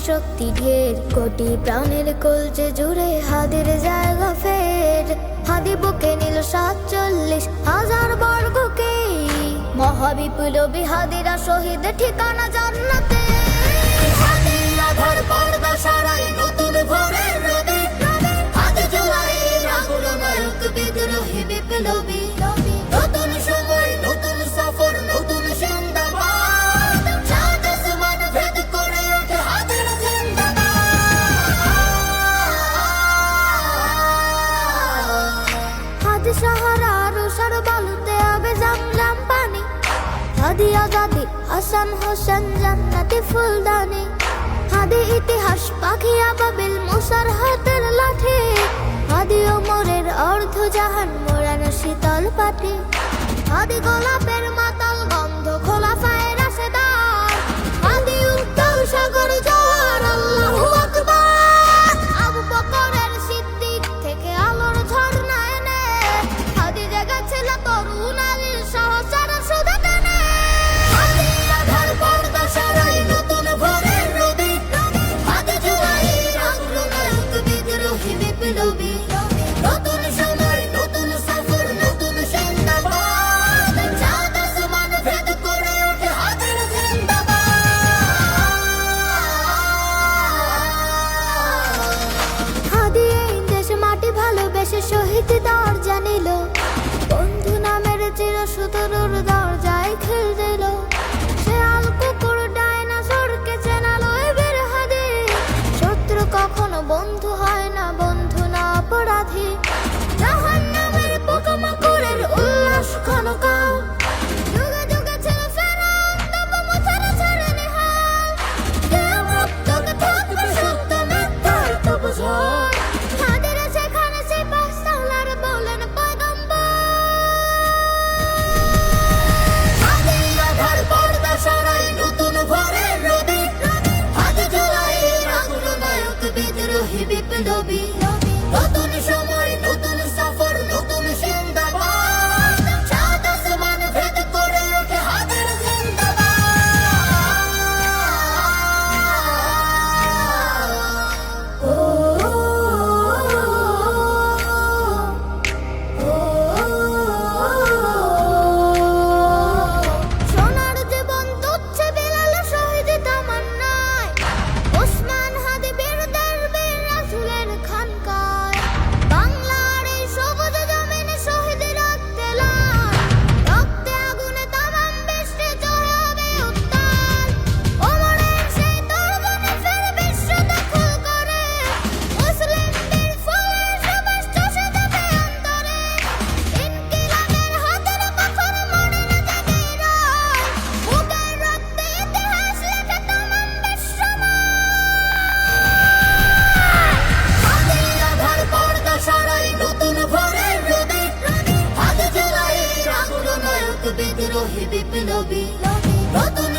শক্তি ঢের, কোটি প্রাণের কলজে জুড়ে হাদির জায়গা ফের। হাদি বুকে নিল 47,000 বর্গকে, মহাবিপ্লবী হাদিরা শহীদ ঠিকানা জান্নাতে। হাদির আধার পর্দা সারাই নতুন ভোরের রবি, হাদি জুলাইয়ের আগুলো নায়ক বিদ্রোহী বিপ্লবী। নতুন সময় নতুন সফর নতুন জিন্দাবাদ, চাঁদ আসমান ভেদ করে ওঠে হাদির জিন্দাবাদ। হাদি সাহারা রুষার বালুতে আবে জামজাম পানি, হাদি আজাদি হাসান হোসেন জান্নাতি ফুলদানি। হাদি ইতিহাস পাখি আবাবিল মুসার হাতের লাঠি, হাদি ওমরের অর্ধ জাহান মোড়ানো শীতল পাটি। হাদি গোলাপের মাতাল গন্ধ খোলাফায়ে রাশেদার, হাদি উত্তর সাগর জোয়ার আল্লাহু আকবার। আবু বকরের সিদ্দিক থেকে আলোর ঝর্ণা এনে, হাদি জেগেছিল তরুণ আলীর সাহসের সুধা টেনে। হাদির আধার পর্দা সারাই নতুন ভোরের রবি, হাদি জুলাইয়ের আগুলো নায়ক বিদ্রোহী বিপ্লবী। নতুন সময় নতুন সফর নতুন জিন্দাবাদ, চাঁদ আসমান ভেদ করে ওঠে হাদির জিন্দাবাদ। হাদি এই দেশ মাটি ভালোবেসে শহীদ দরজা নিল, বন্ধু নামের চির সুতরুর দরজায় খেল দিল। সে আল কুকুর ডাইনোসরকে চেনালো বীর হাদি, শত্রু কখনো বন্ধু হয় না, বন্ধু না অপরাধী। জাহান্নামের পোকামাকড়ের উল্লাস ক্ষণকাল, যুগে যুগে ছিল ফেরাউন তবু মুসার ছাড়ে নিহাল। কিয়ামত তোকে থাকবে সত্য মিথ্যার তবু ঝড়, হাদির সেখানে সিপাহ সালার বলেন পয়গম্বর। হাদির আধার পর্দা সারাই নতুন ভোরের রবি, হাদি জুলাইয়ের আগুলো নায়ক বিদ্রোহী বিপ্লবী। নতুন সময় নতুন সফর নতুন জিন্দাবাদ, চাঁদ আসমান ভেদ করে ওঠে হাদির জিন্দাবাদ। ও সোনার জীবন তুচ্ছে বিলাল শহীদ তামান্নায়, ওসমান হাদি বীরদের বীর রাসূলের খানকায়। বাংলার এই সবুজ জমিনে শহীদ রক্তে লাল, রক্তে আগুনে তামাম বিশ্বে জয় হবে উত্তাল। ওমরের সেই তরবারি ফের বিশ্ব দখল করে, মুসলিমদের ফলে সবাস চষে যাবে অন্তরে। ইনকিলাবের হাতের পাথর মনে না জাগে রয়, বুকের রক্তে ইতিহাস লেখে তামাম বিশ্বময়। হাদির আধার পর্দা সারাই নতুন ভোরের রবি, হাদি জুলাইয়ের আগুলো নায়ক বিদ্রোহী বিপ্লবী। নতুন